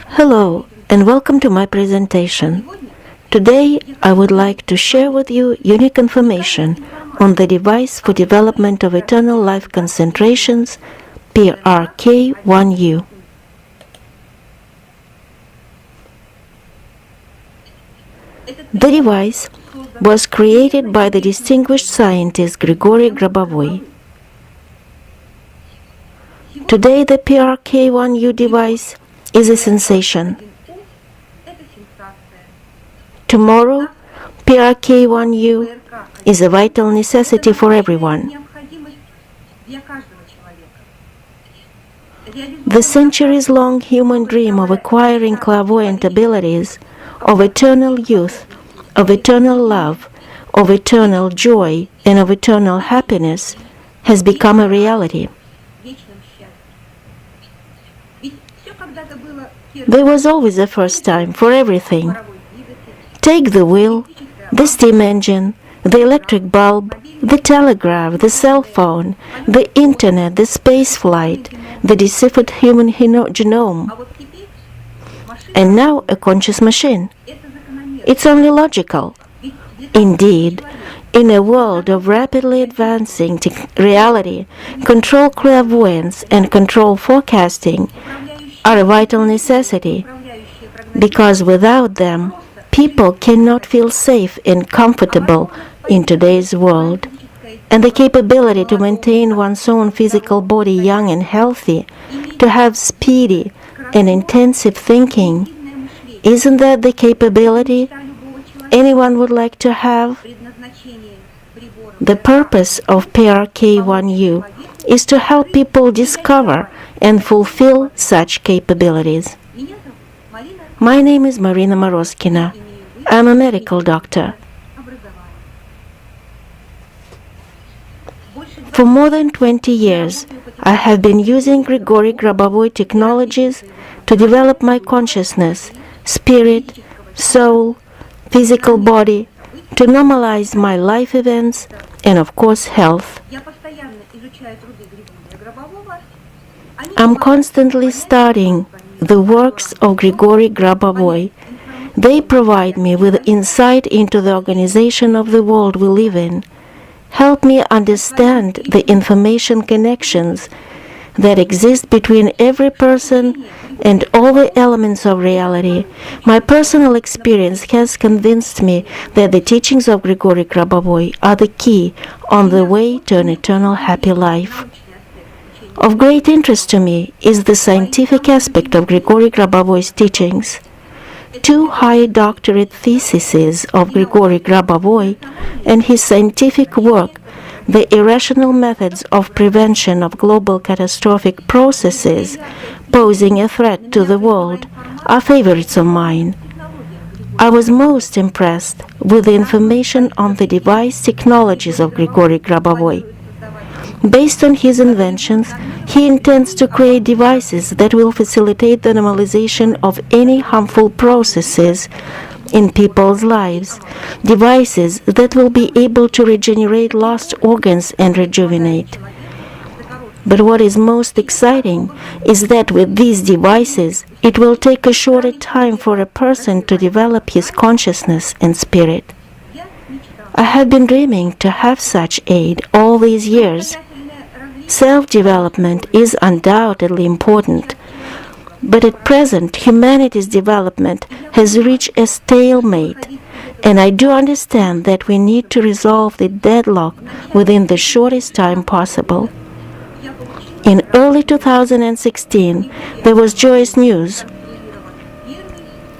Hello and welcome to my presentation. Today I would like to share with you unique information on the device for development of eternal life concentrations, PRK-1U. The device was created by the distinguished scientist Grigori Grabovoi. Today the PRK-1U device is a sensation. Tomorrow, PRK-1U is a vital necessity for everyone. The centuries-long human dream of acquiring clairvoyant abilities, of eternal youth, of eternal love, of eternal joy, and of eternal happiness has become a reality. There was always a first time for everything. Take the wheel, the steam engine, the electric bulb, the telegraph, the cell phone, the internet, the space flight, the deciphered human genome, and now a conscious machine. It's only logical. Indeed, in a world of rapidly advancing reality, control clairvoyance and control forecasting are a vital necessity, because without them, people cannot feel safe and comfortable in today's world. And the capability to maintain one's own physical body young and healthy, to have speedy and intensive thinking, isn't that the capability anyone would like to have? The purpose of PRK-1U is to help people discover and fulfill such capabilities. My name is Marina Morozkina. I'm a medical doctor. For more than 20 years, I have been using Grigori Grabovoi technologies to develop my consciousness, spirit, soul, physical body, to normalize my life events, and of course health. I'm constantly studying the works of Grigori Grabovoi. They provide me with insight into the organization of the world we live in, help me understand the information connections that exist between every person and all the elements of reality. My personal experience has convinced me that the teachings of Grigori Grabovoi are the key on the way to an eternal happy life. Of great interest to me is the scientific aspect of Grigori Grabovoi's teachings. Two high doctorate theses of Grigori Grabovoi and his scientific work, The Irrational Methods of Prevention of Global Catastrophic Processes Posing a Threat to the World, are favorites of mine. I was most impressed with the information on the device technologies of Grigori Grabovoi. Based on his inventions, he intends to create devices that will facilitate the normalization of any harmful processes in people's lives, devices that will be able to regenerate lost organs and rejuvenate. But what is most exciting is that with these devices, it will take a shorter time for a person to develop his consciousness and spirit. I have been dreaming to have such aid all these years. Self-development is undoubtedly important, but at present humanity's development has reached a stalemate, and I do understand that we need to resolve the deadlock within the shortest time possible. In early 2016, there was joyous news.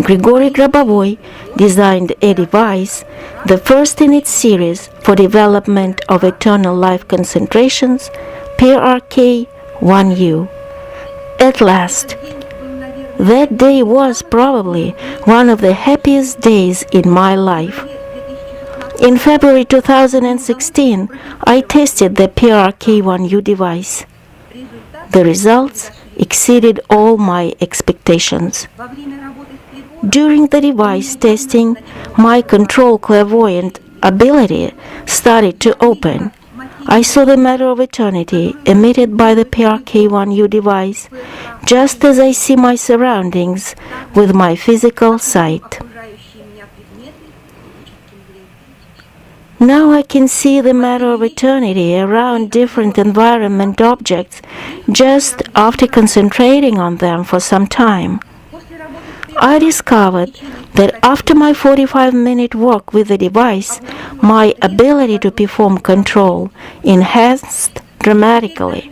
Grigori Grabovoi designed a device, the first in its series for development of eternal life concentrations, PRK-1U. At last, that day was probably one of the happiest days in my life. In February 2016, I tested the PRK-1U device. The results exceeded all my expectations. During the device testing, my control clairvoyant ability started to open. I saw the matter of eternity emitted by the PRK-1U device, just as I see my surroundings with my physical sight. Now I can see the matter of eternity around different environment objects just after concentrating on them for some time. I discovered that after my 45-minute work with the device, my ability to perform control enhanced dramatically.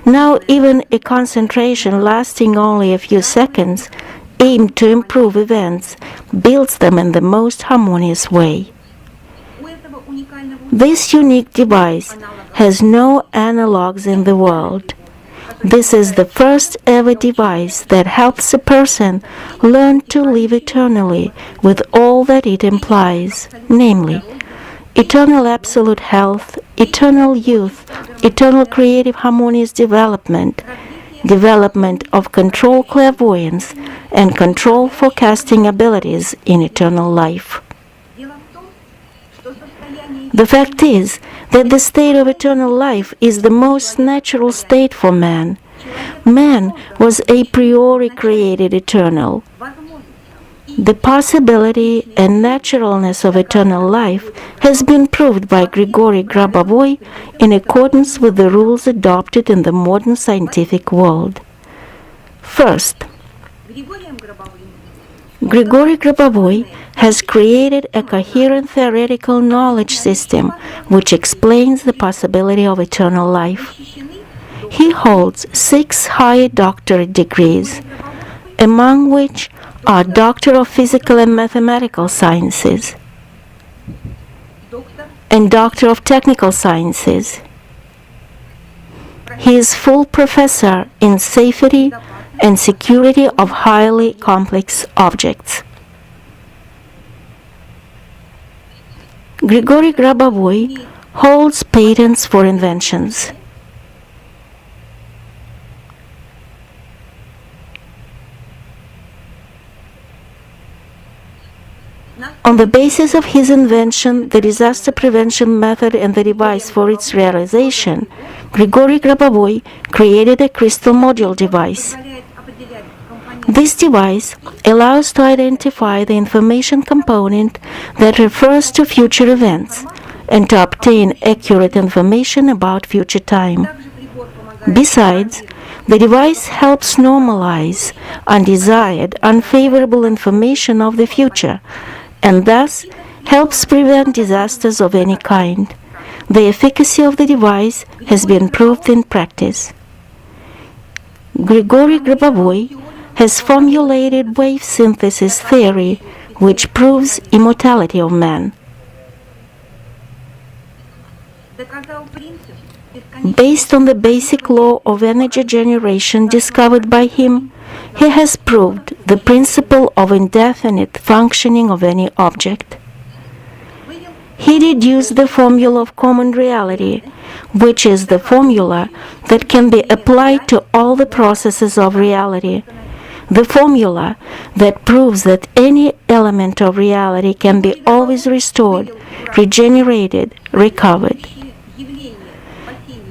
Now even a concentration lasting only a few seconds, aimed to improve events, builds them in the most harmonious way. This unique device has no analogs in the world. This is the first ever device that helps a person learn to live eternally with all that it implies, namely, eternal absolute health, eternal youth, eternal creative harmonious development, development of control clairvoyance, and control forecasting abilities in eternal life. The fact is that the state of eternal life is the most natural state for man. Man was a priori created eternal. The possibility and naturalness of eternal life has been proved by Grigori Grabovoi in accordance with the rules adopted in the modern scientific world. First, Grigori Grabovoi has created a coherent theoretical knowledge system which explains the possibility of eternal life. He holds 6 higher doctorate degrees, among which are Doctor of Physical and Mathematical Sciences and Doctor of Technical Sciences. He is full professor in safety and security of highly complex objects. Grigori Grabovoi holds patents for inventions. On the basis of his invention, the disaster prevention method and the device for its realization, Grigori Grabovoi created a crystal module device. This device allows to identify the information component that refers to future events and to obtain accurate information about future time. Besides, the device helps normalize undesired, unfavorable information of the future and thus helps prevent disasters of any kind. The efficacy of the device has been proved in practice. Grigori Grabovoi has formulated wave synthesis theory which proves immortality of man. Based on the basic law of energy generation discovered by him, he has proved the principle of indefinite functioning of any object. He deduced the formula of common reality, which is the formula that can be applied to all the processes of reality, the formula that proves that any element of reality can be always restored, regenerated, recovered.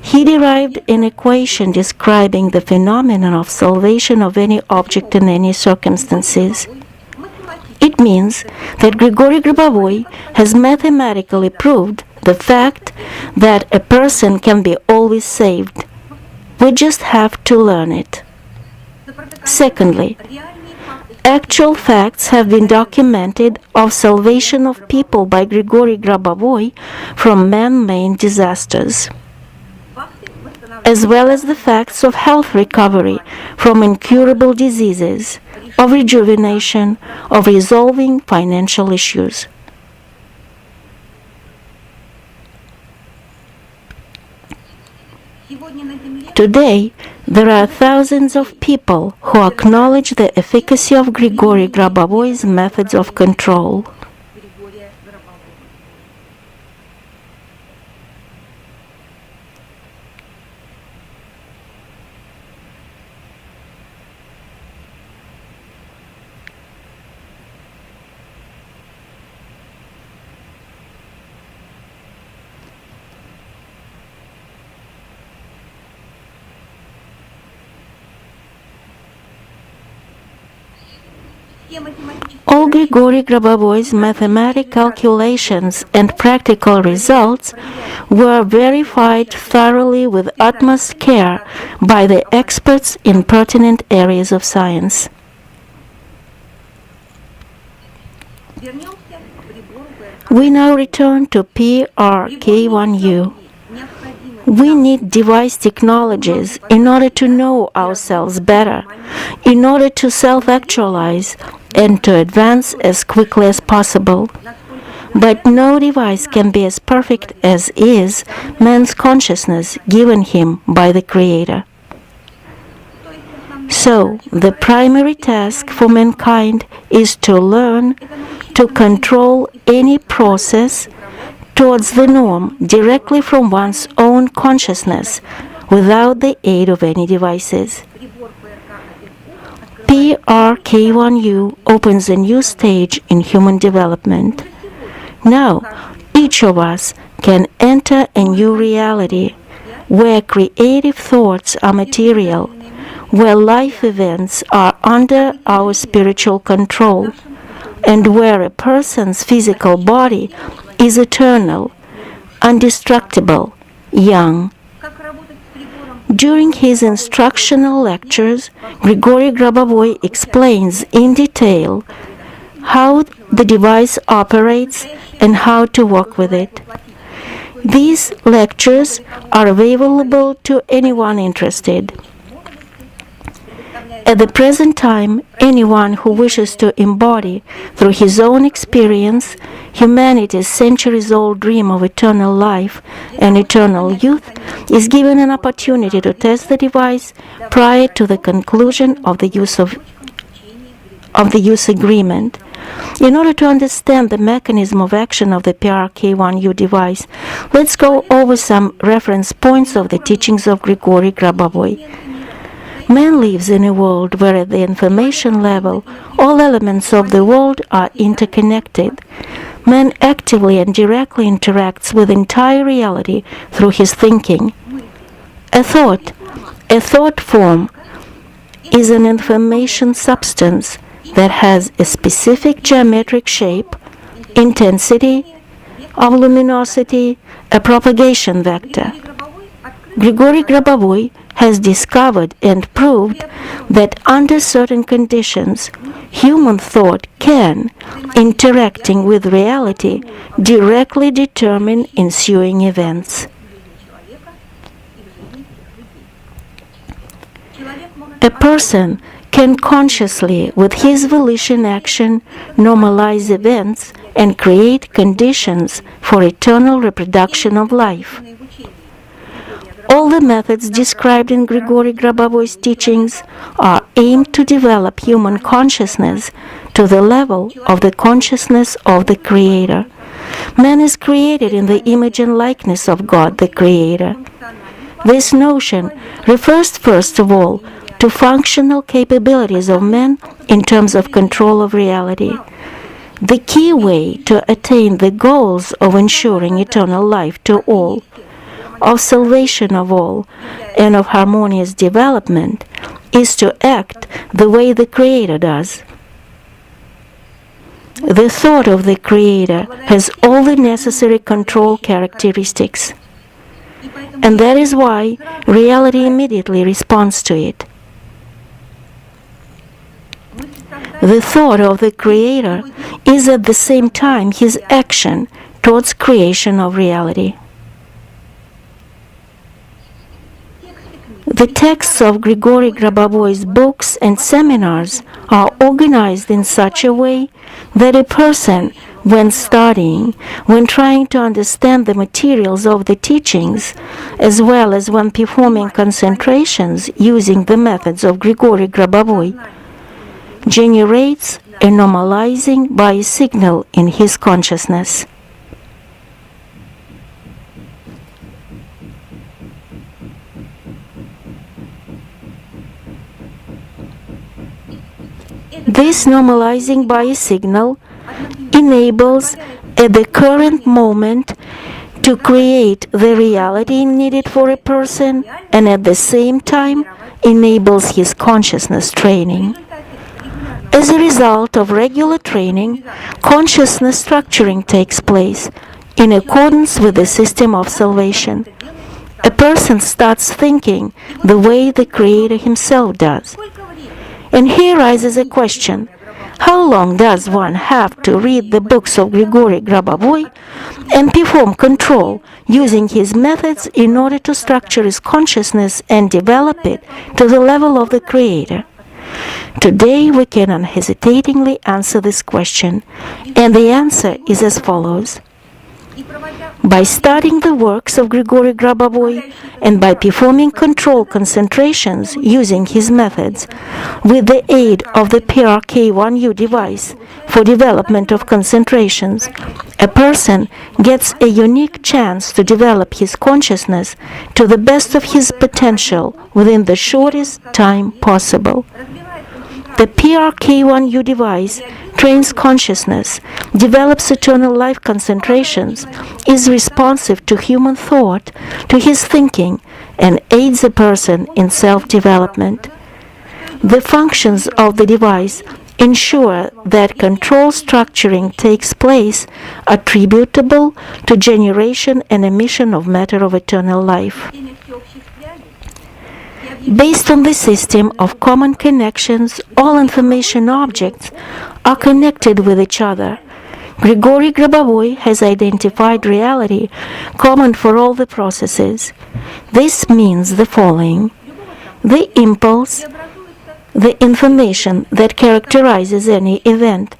He derived an equation describing the phenomenon of salvation of any object in any circumstances. It means that Grigori Grabovoi has mathematically proved the fact that a person can be always saved. We just have to learn it. Secondly, actual facts have been documented of salvation of people by Grigori Grabovoi from man-made disasters, as well as the facts of health recovery from incurable diseases, of rejuvenation, of resolving financial issues. Today, there are thousands of people who acknowledge the efficacy of Grigori Grabovoi's methods of control. All Grigori Grabovoi's mathematical calculations and practical results were verified thoroughly with utmost care by the experts in pertinent areas of science. We now return to PRK-1U. We need device technologies in order to know ourselves better, in order to self-actualize and to advance as quickly as possible. But no device can be as perfect as is man's consciousness given him by the Creator. So, the primary task for mankind is to learn to control any process towards the norm directly from one's own consciousness without the aid of any devices. PRK-1U opens a new stage in human development. Now, each of us can enter a new reality where creative thoughts are material, where life events are under our spiritual control, and where a person's physical body is eternal, indestructible, young. During his instructional lectures, Grigori Grabovoi explains in detail how the device operates and how to work with it. These lectures are available to anyone interested. At the present time, anyone who wishes to embody, through his own experience, humanity's centuries-old dream of eternal life and eternal youth is given an opportunity to test the device prior to the conclusion of the use agreement. In order to understand the mechanism of action of the PRK-1U device, let's go over some reference points of the teachings of Grigori Grabovoi. Man lives in a world where at the information level, all elements of the world are interconnected. Man actively and directly interacts with entire reality through his thinking. A thought form, is an information substance that has a specific geometric shape, intensity of luminosity, a propagation vector. Grigori Grabovoi has discovered and proved that under certain conditions, human thought can, interacting with reality, directly determine ensuing events. A person can consciously, with his volition action, normalize events and create conditions for eternal reproduction of life. All the methods described in Grigori Grabovoi's teachings are aimed to develop human consciousness to the level of the consciousness of the Creator. Man is created in the image and likeness of God, the Creator. This notion refers first of all to functional capabilities of man in terms of control of reality. The key way to attain the goals of ensuring eternal life to all, of salvation of all, and of harmonious development is to act the way the Creator does. The thought of the Creator has all the necessary control characteristics, and that is why reality immediately responds to it. The thought of the Creator is at the same time his action towards creation of reality. The texts of Grigori Grabovoi's books and seminars are organized in such a way that a person, when studying, when trying to understand the materials of the teachings, as well as when performing concentrations using the methods of Grigori Grabovoi, generates a normalizing by a signal in his consciousness. This normalizing by a signal enables at the current moment to create the reality needed for a person, and at the same time enables his consciousness training. As a result of regular training, consciousness structuring takes place in accordance with the system of salvation. A person starts thinking the way the Creator himself does. And here rises a question: how long does one have to read the books of Grigori Grabovoi and perform control using his methods in order to structure his consciousness and develop it to the level of the Creator? Today we can unhesitatingly answer this question, and the answer is as follows. By studying the works of Grigori Grabovoi and by performing control concentrations using his methods, with the aid of the PRK-1U device for development of concentrations, a person gets a unique chance to develop his consciousness to the best of his potential within the shortest time possible. The PRK-1U device trains consciousness, develops eternal life concentrations, is responsive to human thought, to his thinking, and aids a person in self-development. The functions of the device ensure that control structuring takes place attributable to generation and emission of matter of eternal life. Based on the system of common connections, all information objects are connected with each other. Grigori Grabovoi has identified reality common for all the processes. This means the following: the impulse, the information that characterizes any event,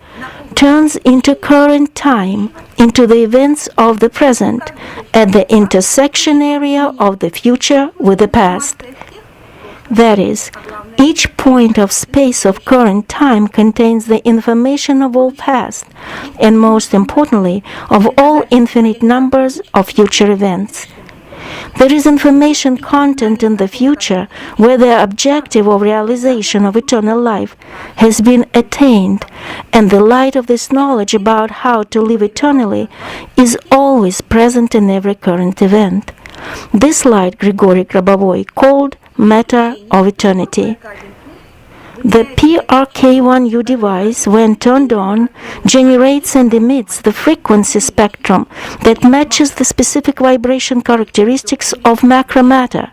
turns into current time, into the events of the present, at the intersection area of the future with the past. That is, each point of space of current time contains the information of all past, and most importantly, of all infinite numbers of future events. There is information content in the future where the objective of realization of eternal life has been attained, and the light of this knowledge about how to live eternally is always present in every current event. This light Grigori Grabovoi called matter of eternity. The PRK-1U device, when turned on, generates and emits the frequency spectrum that matches the specific vibration characteristics of macromatter.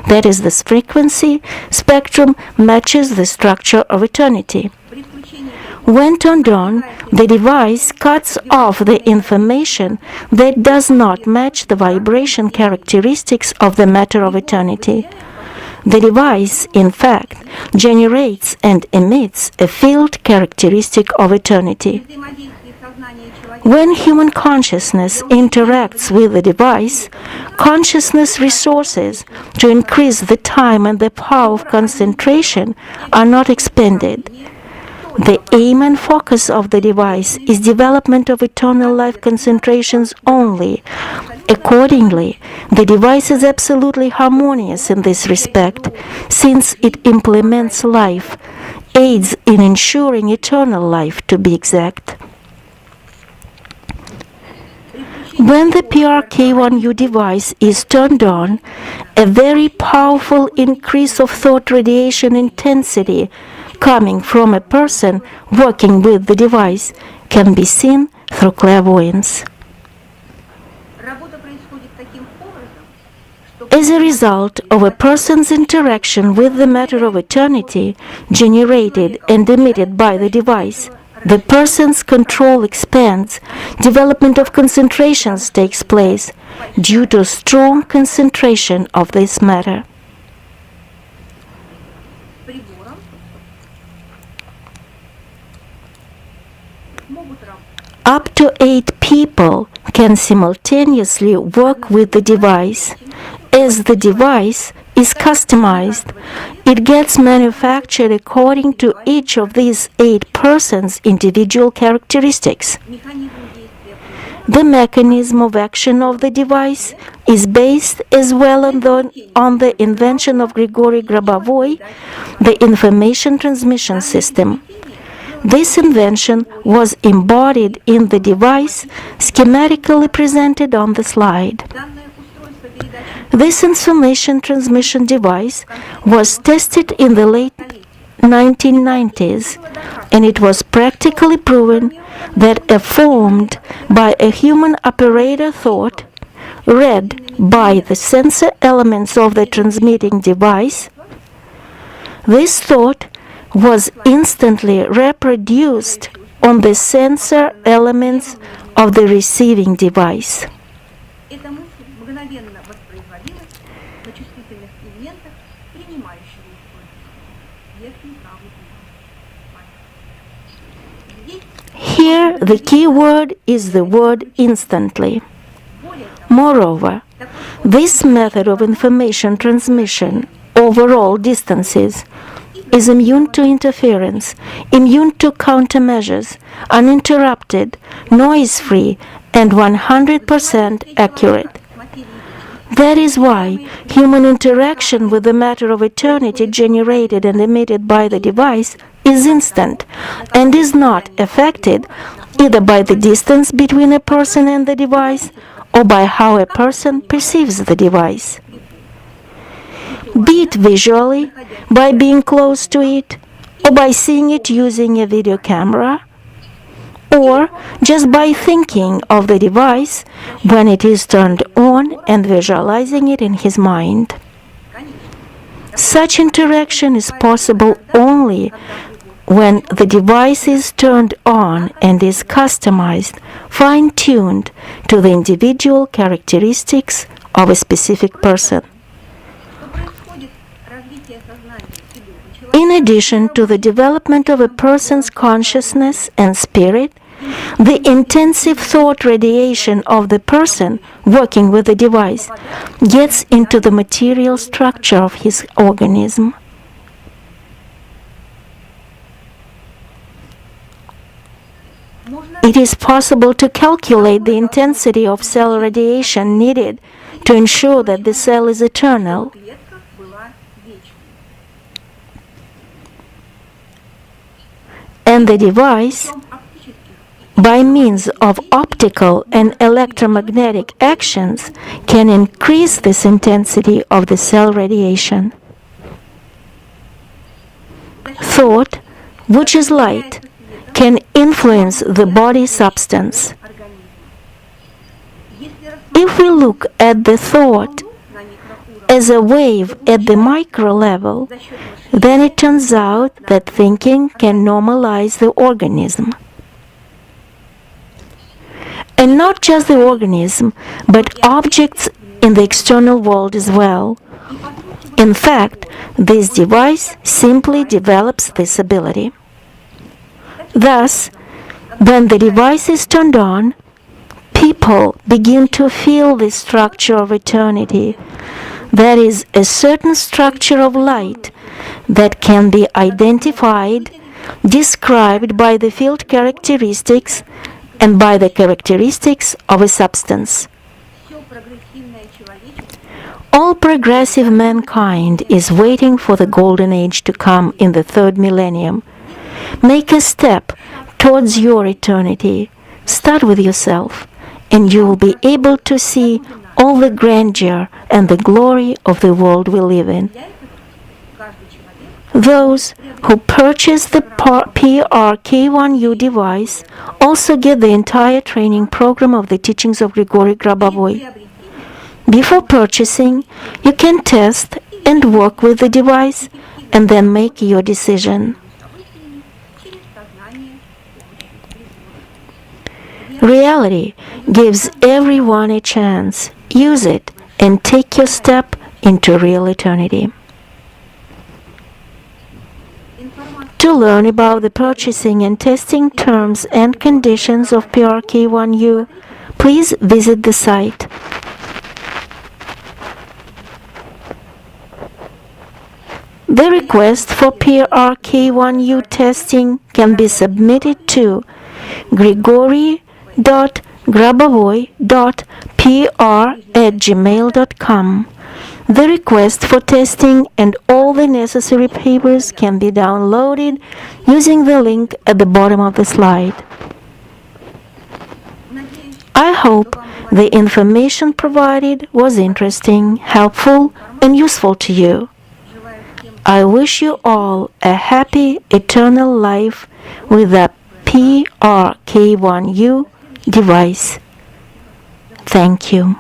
That is, this frequency spectrum matches the structure of eternity. When turned on, the device cuts off the information that does not match the vibration characteristics of the matter of eternity. The device, in fact, generates and emits a field characteristic of eternity. When human consciousness interacts with the device, consciousness resources to increase the time and the power of concentration are not expended. The aim and focus of the device is development of eternal life concentrations only. Accordingly, the device is absolutely harmonious in this respect, since it implements life, aids in ensuring eternal life, to be exact. When the PRK-1U device is turned on, a very powerful increase of thought radiation intensity coming from a person working with the device can be seen through clairvoyance. As a result of a person's interaction with the matter of eternity generated and emitted by the device, the person's control expands, development of concentrations takes place due to strong concentration of this matter. Up to 8 people can simultaneously work with the device. As the device is customized, it gets manufactured according to each of these 8 persons' individual characteristics. The mechanism of action of the device is based as well on the invention of Grigori Grabovoi, the information transmission system. This invention was embodied in the device schematically presented on the slide. This information transmission device was tested in the late 1990s, and it was practically proven that a formed by a human operator thought, read by the sensor elements of the transmitting device, this thought was instantly reproduced on the sensor elements of the receiving device. Эта мысль мгновенно воспроизводилась на чувствительных элементах, принимающего устройства. Верхний правый угол. Here, the key word is the word instantly. Moreover, this method of information transmission over all distances is immune to interference, immune to countermeasures, uninterrupted, noise-free, and 100% accurate. That is why human interaction with the matter of eternity generated and emitted by the device is instant and is not affected either by the distance between a person and the device or by how a person perceives the device. Be it visually, by being close to it, or by seeing it using a video camera, or just by thinking of the device when it is turned on and visualizing it in his mind. Such interaction is possible only when the device is turned on and is customized, fine-tuned to the individual characteristics of a specific person. In addition to the development of a person's consciousness and spirit, the intensive thought radiation of the person working with the device gets into the material structure of his organism. It is possible to calculate the intensity of cell radiation needed to ensure that the cell is eternal. And the device, by means of optical and electromagnetic actions, can increase this intensity of the cell radiation. Thought, which is light, can influence the body substance. If we look at the thought as a wave at the micro level, then it turns out that thinking can normalize the organism. And not just the organism, but objects in the external world as well. In fact, this device simply develops this ability. Thus, when the device is turned on, people begin to feel the structure of eternity. That is, a certain structure of light that can be identified, described by the field characteristics and by the characteristics of a substance. All progressive mankind is waiting for the golden age to come in the third millennium. Make a step towards your eternity. Start with yourself, and you will be able to see all the grandeur and the glory of the world we live in. Those who purchase the PRK-1U device also get the entire training program of the teachings of Grigori Grabovoi. Before purchasing, you can test and work with the device and then make your decision. Reality gives everyone a chance. Use it and take your step into real eternity. To learn about the purchasing and testing terms and conditions of PRK-1U, please visit the site. The request for PRK-1U testing can be submitted to grigori.grabovoi.pr@gmail.com. The request for testing and all the necessary papers can be downloaded using the link at the bottom of the slide. I hope the information provided was interesting, helpful, and useful to you. I wish you all a happy eternal life with the PRK-1U device. Thank you.